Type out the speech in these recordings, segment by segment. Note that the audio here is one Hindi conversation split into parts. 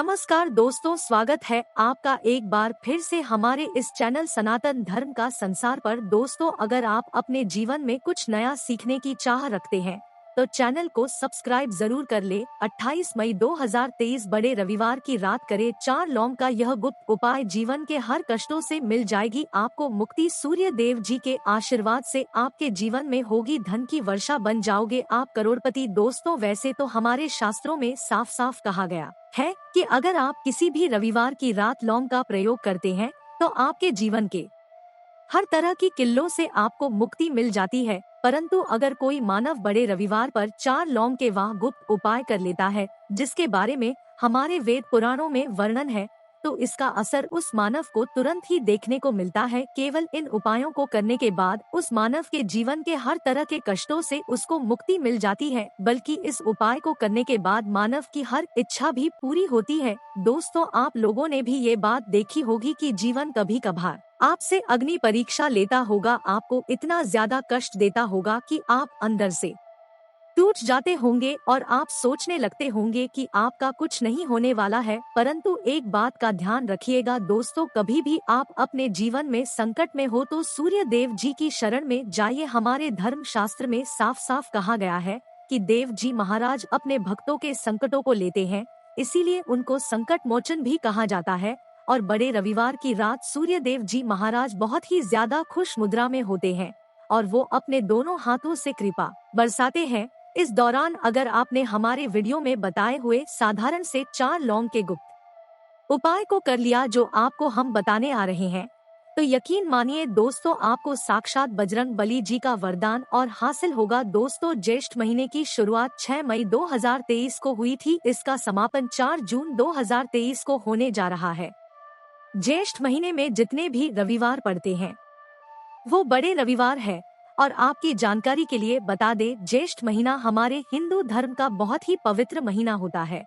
नमस्कार दोस्तों, स्वागत है आपका एक बार फिर से हमारे इस चैनल सनातन धर्म का संसार पर। दोस्तों, अगर आप अपने जीवन में कुछ नया सीखने की चाह रखते हैं तो चैनल को सब्सक्राइब जरूर कर ले। 28 मई 2023 बड़े रविवार की रात करे 4 लौंग का यह गुप्त उपाय, जीवन के हर कष्टों से मिल जाएगी आपको मुक्ति। सूर्य देव जी के आशीर्वाद से आपके जीवन में होगी धन की वर्षा, बन जाओगे आप करोड़पति। दोस्तों, वैसे तो हमारे शास्त्रों में साफ साफ कहा गया है कि अगर आप किसी भी रविवार की रात लौंग का प्रयोग करते हैं तो आपके जीवन के हर तरह की किल्लों से आपको मुक्ति मिल जाती है। परंतु अगर कोई मानव बड़े रविवार पर 4 लौंग के वह गुप्त उपाय कर लेता है जिसके बारे में हमारे वेद पुराणों में वर्णन है, तो इसका असर उस मानव को तुरंत ही देखने को मिलता है। केवल इन उपायों को करने के बाद उस मानव के जीवन के हर तरह के कष्टों से उसको मुक्ति मिल जाती है, बल्कि इस उपाय को करने के बाद मानव की हर इच्छा भी पूरी होती है। दोस्तों, आप लोगों ने भी ये बात देखी होगी कि जीवन कभी कभार आपसे अग्नि परीक्षा लेता होगा, आपको इतना ज्यादा कष्ट देता होगा कि आप अंदर से टूट जाते होंगे और आप सोचने लगते होंगे कि आपका कुछ नहीं होने वाला है। परंतु एक बात का ध्यान रखिएगा दोस्तों, कभी भी आप अपने जीवन में संकट में हो तो सूर्य देव जी की शरण में जाइए। हमारे धर्म शास्त्र में साफ साफ कहा गया है कि देव जी महाराज अपने भक्तों के संकटों को लेते हैं, इसीलिए उनको संकट मोचन भी कहा जाता है। और बड़े रविवार की रात सूर्य देव जी महाराज बहुत ही ज्यादा खुश मुद्रा में होते हैं और वो अपने दोनों हाथों से कृपा बरसाते हैं। इस दौरान अगर आपने हमारे वीडियो में बताए हुए साधारण से 4 लौंग के गुप्त उपाय को कर लिया जो आपको हम बताने आ रहे हैं, तो यकीन मानिए दोस्तों, आपको साक्षात बजरंग बली जी का वरदान और हासिल होगा। दोस्तों, ज्येष्ठ महीने की शुरुआत 6 मई 2023 को हुई थी, इसका समापन 4 जून 2023 को होने जा रहा है। ज्येष्ठ महीने में जितने भी रविवार पड़ते हैं वो बड़े रविवार है। और आपकी जानकारी के लिए बता दे, ज्येष्ठ महीना हमारे हिंदू धर्म का बहुत ही पवित्र महीना होता है।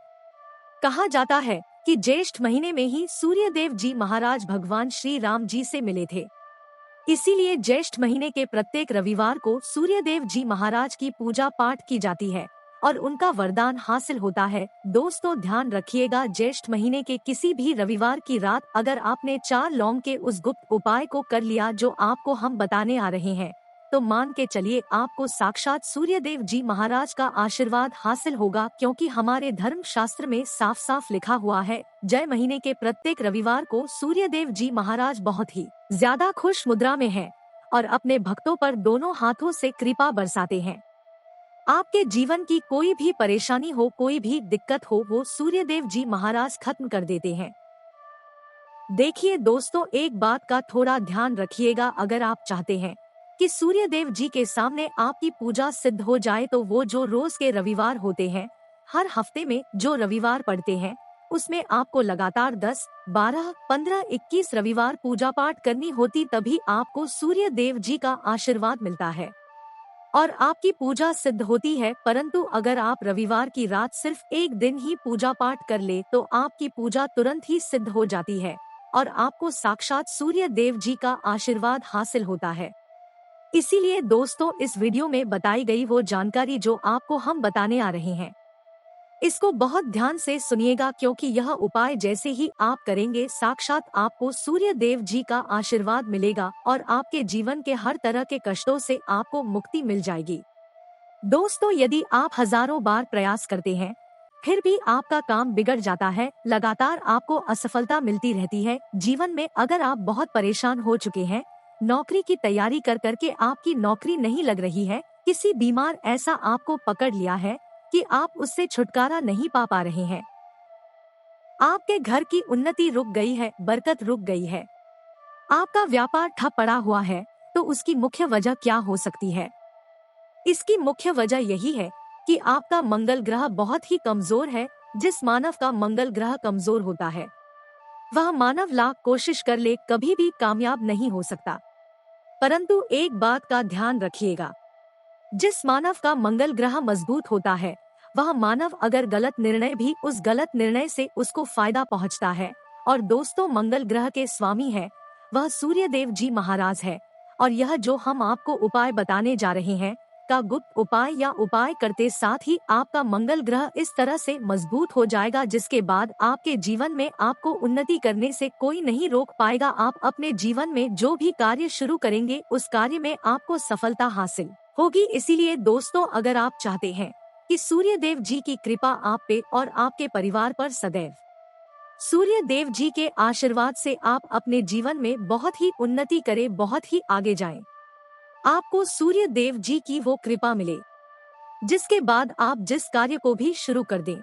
कहा जाता है कि ज्येष्ठ महीने में ही सूर्य देव जी महाराज भगवान श्री राम जी से मिले थे, इसीलिए ज्येष्ठ महीने के प्रत्येक रविवार को सूर्य देव जी महाराज की पूजा पाठ की जाती है और उनका वरदान हासिल होता है। दोस्तों, ध्यान रखिएगा, ज्येष्ठ महीने के किसी भी रविवार की रात अगर आपने 4 लौंग के उस गुप्त उपाय को कर लिया जो आपको हम बताने आ रहे हैं, तो मान के चलिए आपको साक्षात सूर्य देव जी महाराज का आशीर्वाद हासिल होगा, क्योंकि हमारे धर्म शास्त्र में साफ साफ लिखा हुआ है, जय महीने के प्रत्येक रविवार को सूर्य देव जी महाराज बहुत ही ज्यादा खुश मुद्रा में हैं और अपने भक्तों पर दोनों हाथों से कृपा बरसाते हैं। आपके जीवन की कोई भी परेशानी हो, कोई भी दिक्कत हो, वो सूर्य देव जी महाराज खत्म कर देते हैं। देखिए दोस्तों, एक बात का थोड़ा ध्यान रखिएगा, अगर आप चाहते हैं कि सूर्य देव जी के सामने आपकी पूजा सिद्ध हो जाए तो वो जो रोज के रविवार होते हैं, हर हफ्ते में जो रविवार पड़ते हैं, उसमें आपको लगातार 10, 12, 15, 21 रविवार पूजा पाठ करनी होती, तभी आपको सूर्य देव जी का आशीर्वाद मिलता है और आपकी पूजा सिद्ध होती है। परंतु अगर आप रविवार की रात सिर्फ एक दिन ही पूजा पाठ कर ले तो आपकी पूजा तुरंत ही सिद्ध हो जाती है और आपको साक्षात सूर्य देव जी का आशीर्वाद हासिल होता है। इसीलिए दोस्तों, इस वीडियो में बताई गई वो जानकारी जो आपको हम बताने आ रहे हैं, इसको बहुत ध्यान से सुनिएगा, क्योंकि यह उपाय जैसे ही आप करेंगे साक्षात आपको सूर्य देव जी का आशीर्वाद मिलेगा और आपके जीवन के हर तरह के कष्टों से आपको मुक्ति मिल जाएगी। दोस्तों, यदि आप हजारों बार प्रयास करते हैं फिर भी आपका काम बिगड़ जाता है, लगातार आपको असफलता मिलती रहती है, जीवन में अगर आप बहुत परेशान हो चुके हैं, नौकरी की तैयारी कर करके आपकी नौकरी नहीं लग रही है, किसी बीमार ऐसा आपको पकड़ लिया है कि आप उससे छुटकारा नहीं पा रहे हैं, आपके घर की उन्नति रुक गई है, बरकत रुक गई है, आपका व्यापार ठप पड़ा हुआ है, तो उसकी मुख्य वजह क्या हो सकती है? इसकी मुख्य वजह यही है कि आपका मंगल ग्रह बहुत ही कमजोर है। जिस मानव का मंगल ग्रह कमजोर होता है वह मानव लाख कोशिश कर ले कभी भी कामयाब नहीं हो सकता। परंतु एक बात का ध्यान रखिएगा, जिस मानव का मंगल ग्रह मजबूत होता है वह मानव अगर गलत निर्णय भी, उस गलत निर्णय से उसको फायदा पहुंचता है। और दोस्तों, मंगल ग्रह के स्वामी है वह सूर्य देव जी महाराज है और यह जो हम आपको उपाय बताने जा रहे हैं, का गुप्त उपाय या उपाय करते साथ ही आपका मंगल ग्रह इस तरह से मजबूत हो जाएगा, जिसके बाद आपके जीवन में आपको उन्नति करने से कोई नहीं रोक पाएगा। आप अपने जीवन में जो भी कार्य शुरू करेंगे उस कार्य में आपको सफलता हासिल होगी। इसीलिए दोस्तों, अगर आप चाहते हैं कि सूर्य देव जी की कृपा आप पे और आपके परिवार पर सदैव सूर्य देव जी के आशीर्वाद से आप अपने जीवन में बहुत ही उन्नति करें, बहुत ही आगे जाएं, आपको सूर्य देव जी की वो कृपा मिले जिसके बाद आप जिस कार्य को भी शुरू कर दें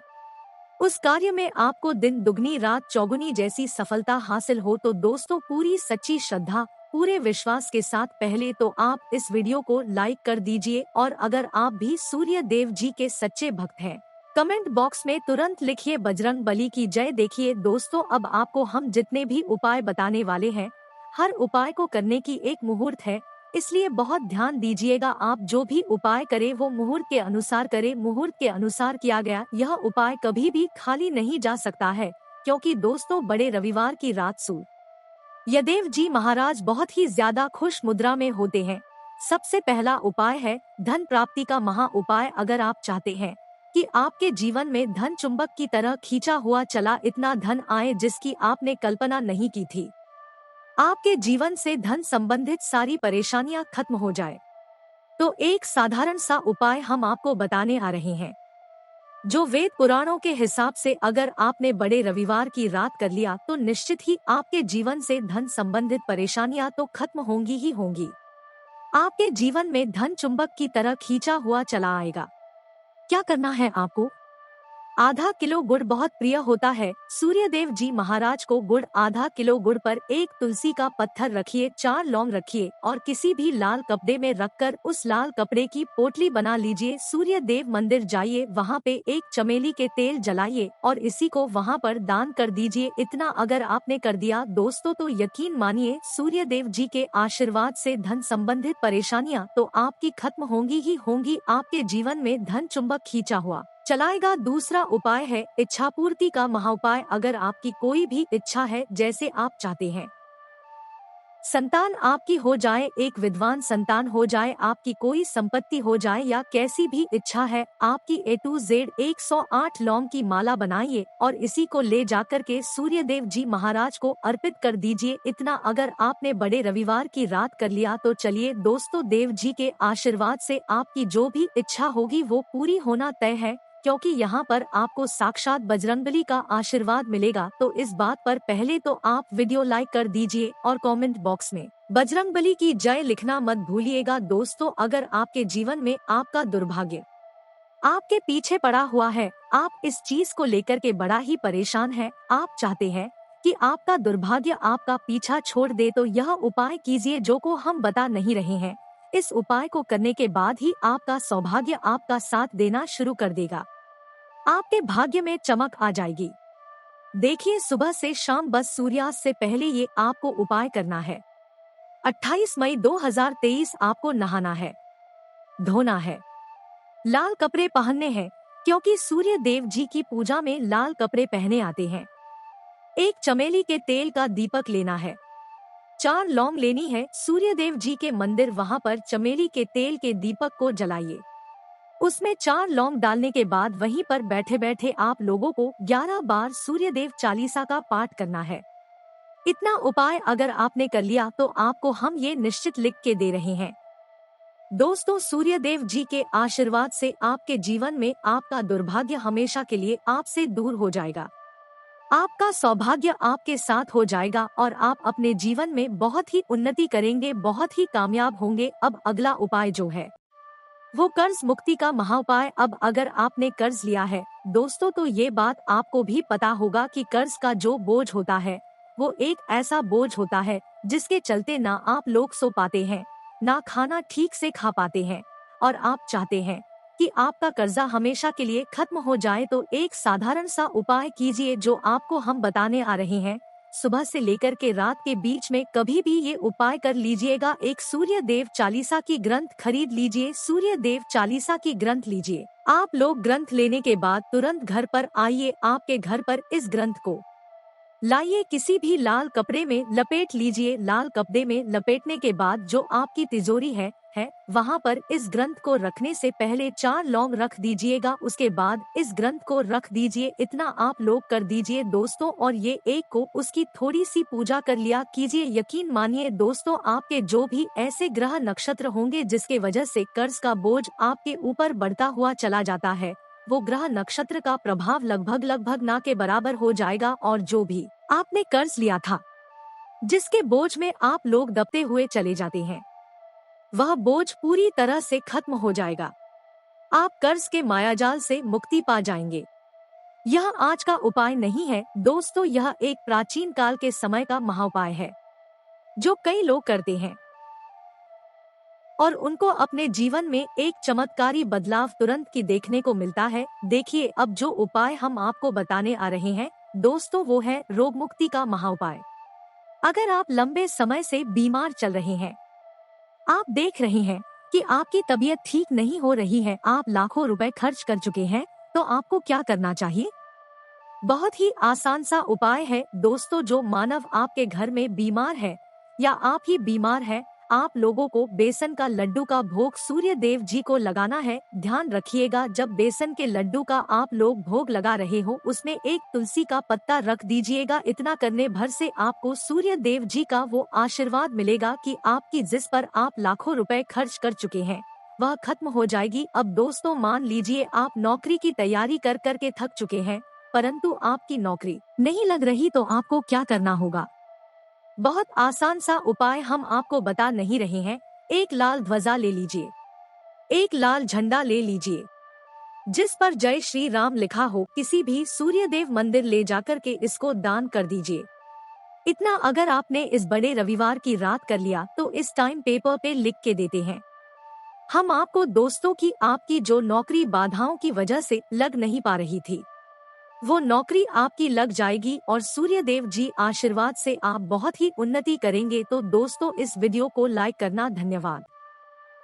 उस कार्य में आपको दिन दुगनी रात चौगुनी जैसी सफलता हासिल हो। तो दोस्तों, पूरी सच्ची श्रद्धा पूरे विश्वास के साथ पहले तो आप इस वीडियो को लाइक कर दीजिए, और अगर आप भी सूर्य देव जी के सच्चे भक्त हैं, कमेंट बॉक्स में तुरंत लिखिए बजरंग बली की जय। देखिए दोस्तों, अब आपको हम जितने भी उपाय बताने वाले हैं, हर उपाय को करने की एक मुहूर्त है, इसलिए बहुत ध्यान दीजिएगा। आप जो भी उपाय करें वो मुहूर्त के अनुसार करें। मुहूर्त के अनुसार किया गया यह उपाय कभी भी खाली नहीं जा सकता है, क्योंकि दोस्तों, बड़े रविवार की रात सूर्यदेव जी महाराज बहुत ही ज्यादा खुश मुद्रा में होते हैं। सबसे पहला उपाय है धन प्राप्ति का महा उपाय। अगर आप चाहते हैं कि आपके जीवन में धन चुंबक की तरह खींचा हुआ चला इतना धन आए जिसकी आपने कल्पना नहीं की थी, आपके जीवन से धन संबंधित सारी परेशानियां खत्म हो जाए, तो एक साधारण सा उपाय हम आपको बताने आ रहे हैं, जो वेद पुराणों के हिसाब से अगर आपने बड़े रविवार की रात कर लिया तो निश्चित ही आपके जीवन से धन संबंधित परेशानियां तो खत्म होंगी ही होंगी। आपके जीवन में धन चुंबक की तरह खींचा हुआ चला आएगा। क्या करना है आपको? आधा किलो गुड़ बहुत प्रिय होता है सूर्य देव जी महाराज को। गुड़, आधा किलो गुड़ पर एक तुलसी का पत्थर रखिए, 4 लौंग रखिए और किसी भी लाल कपड़े में रखकर उस लाल कपड़े की पोटली बना लीजिए। सूर्य देव मंदिर जाइए, वहाँ पे एक चमेली के तेल जलाइए और इसी को वहाँ पर दान कर दीजिए। इतना अगर आपने कर दिया दोस्तों, तो यकीन मानिए सूर्य देव जी के आशीर्वाद से धन संबंधित परेशानियाँ तो आपकी खत्म होंगी ही होंगी। आपके जीवन में धन चुंबक खींचा हुआ चलाएगा। दूसरा उपाय है इच्छा पूर्ति का महाउपाय। अगर आपकी कोई भी इच्छा है, जैसे आप चाहते हैं संतान आपकी हो जाए, एक विद्वान संतान हो जाए, आपकी कोई संपत्ति हो जाए, या कैसी भी इच्छा है आपकी, A to Z 108 लौंग की माला बनाइए और इसी को ले जाकर के सूर्य देव जी महाराज को अर्पित कर दीजिए। इतना अगर आपने बड़े रविवार की रात कर लिया तो चलिए दोस्तों, देव जी के आशीर्वाद से आपकी जो भी इच्छा होगी वो पूरी होना तय है, क्योंकि यहाँ पर आपको साक्षात बजरंगबली का आशीर्वाद मिलेगा। तो इस बात पर पहले तो आप वीडियो लाइक कर दीजिए और कमेंट बॉक्स में बजरंगबली की जय लिखना मत भूलिएगा। दोस्तों, अगर आपके जीवन में आपका दुर्भाग्य आपके पीछे पड़ा हुआ है, आप इस चीज को लेकर के बड़ा ही परेशान हैं, आप चाहते हैं कि आपका दुर्भाग्य आपका पीछा छोड़ दे, तो यह उपाय कीजिए जो को हम बता नहीं रहे हैं। इस उपाय को करने के बाद ही आपका सौभाग्य आपका साथ देना शुरू कर देगा, आपके भाग्य में चमक आ जाएगी। देखिए, सुबह से शाम बस सूर्यास्त से पहले ये आपको उपाय करना है। 28 मई 2023 आपको नहाना है, धोना है, लाल कपड़े पहनने हैं, क्योंकि सूर्य देव जी की पूजा में लाल कपड़े पहने आते हैं। एक चमेली के तेल का दीपक लेना है, 4 लौंग लेनी है। सूर्य देव जी के मंदिर वहाँ पर चमेली के तेल के दीपक को जलाइए, उसमें 4 लौंग डालने के बाद वहीं पर बैठे बैठे आप लोगों को 11 बार सूर्य देव चालीसा का पाठ करना है। इतना उपाय अगर आपने कर लिया तो आपको हम ये निश्चित लिख के दे रहे हैं दोस्तों, सूर्य देव जी के आशीर्वाद से आपके जीवन में आपका दुर्भाग्य हमेशा के लिए आपसे दूर हो जाएगा, आपका सौभाग्य आपके साथ हो जाएगा और आप अपने जीवन में बहुत ही उन्नति करेंगे, बहुत ही कामयाब होंगे। अब अगला उपाय जो है वो कर्ज मुक्ति का महाउपाय। अब अगर आपने कर्ज लिया है दोस्तों, तो ये बात आपको भी पता होगा कि कर्ज का जो बोझ होता है वो एक ऐसा बोझ होता है जिसके चलते ना आप लोग सो पाते हैं, ना खाना ठीक से खा पाते हैं, और आप चाहते हैं कि आपका कर्जा हमेशा के लिए खत्म हो जाए। तो एक साधारण सा उपाय कीजिए जो आपको हम बताने आ रहे हैं। सुबह से लेकर के रात के बीच में कभी भी ये उपाय कर लीजिएगा। एक सूर्य देव चालीसा की ग्रंथ खरीद लीजिए, सूर्य देव चालीसा की ग्रंथ लीजिए। आप लोग ग्रंथ लेने के बाद तुरंत घर पर आइए, आपके घर पर इस ग्रंथ को लाइए किसी भी लाल कपड़े में लपेट लीजिए। लाल कपड़े में लपेटने के बाद जो आपकी तिजोरी है वहाँ पर इस ग्रंथ को रखने से पहले 4 लौंग रख दीजिएगा। उसके बाद इस ग्रंथ को रख दीजिए। इतना आप लोग कर दीजिए दोस्तों, और ये एक को उसकी थोड़ी सी पूजा कर लिया कीजिए। यकीन मानिए दोस्तों, आपके जो भी ऐसे ग्रह नक्षत्र होंगे जिसके वजह से कर्ज का बोझ आपके ऊपर बढ़ता हुआ चला जाता है, वो ग्रह नक्षत्र का प्रभाव लगभग ना के बराबर हो जाएगा, और जो भी आपने कर्ज लिया था जिसके बोझ में आप लोग दबते हुए चले जाते हैं, वह बोझ पूरी तरह से खत्म हो जाएगा। आप कर्ज के मायाजाल से मुक्ति पा जाएंगे। यह आज का उपाय नहीं है दोस्तों, यह एक प्राचीन काल के समय का महाउपाय है जो कई लोग करते हैं और उनको अपने जीवन में एक चमत्कारी बदलाव तुरंत की देखने को मिलता है। देखिए, अब जो उपाय हम आपको बताने आ रहे हैं दोस्तों, वो है रोग मुक्ति का महाउपाय। अगर आप लंबे समय से बीमार चल रहे हैं, आप देख रहे हैं कि आपकी तबीयत ठीक नहीं हो रही है, आप लाखों रुपए खर्च कर चुके हैं, तो आपको क्या करना चाहिए? बहुत ही आसान सा उपाय है दोस्तों। जो मानव आपके घर में बीमार है या आप ही बीमार है, आप लोगों को बेसन का लड्डू का भोग सूर्य देव जी को लगाना है। ध्यान रखिएगा, जब बेसन के लड्डू का आप लोग भोग लगा रहे हो, उसमें एक तुलसी का पत्ता रख दीजिएगा। इतना करने भर से आपको सूर्य देव जी का वो आशीर्वाद मिलेगा कि आपकी जिस पर आप लाखों रुपए खर्च कर चुके हैं वह खत्म हो जाएगी। अब दोस्तों, मान लीजिए आप नौकरी की तैयारी कर के थक चुके हैं, परंतु आपकी नौकरी नहीं लग रही, तो आपको क्या करना होगा? बहुत आसान सा उपाय हम आपको बता नहीं रहे हैं। एक लाल ध्वजा ले लीजिए, एक लाल झंडा ले लीजिए जिस पर जय श्री राम लिखा हो, किसी भी सूर्यदेव मंदिर ले जाकर के इसको दान कर दीजिए। इतना अगर आपने इस बड़े रविवार की रात कर लिया तो इस टाइम पेपर पे लिख के देते हैं हम आपको दोस्तों की आपकी जो नौकरी बाधाओं की वजह से लग नहीं पा रही थी, वो नौकरी आपकी लग जाएगी और सूर्य देव जी आशीर्वाद से आप बहुत ही उन्नति करेंगे। तो दोस्तों, इस वीडियो को लाइक करना। धन्यवाद।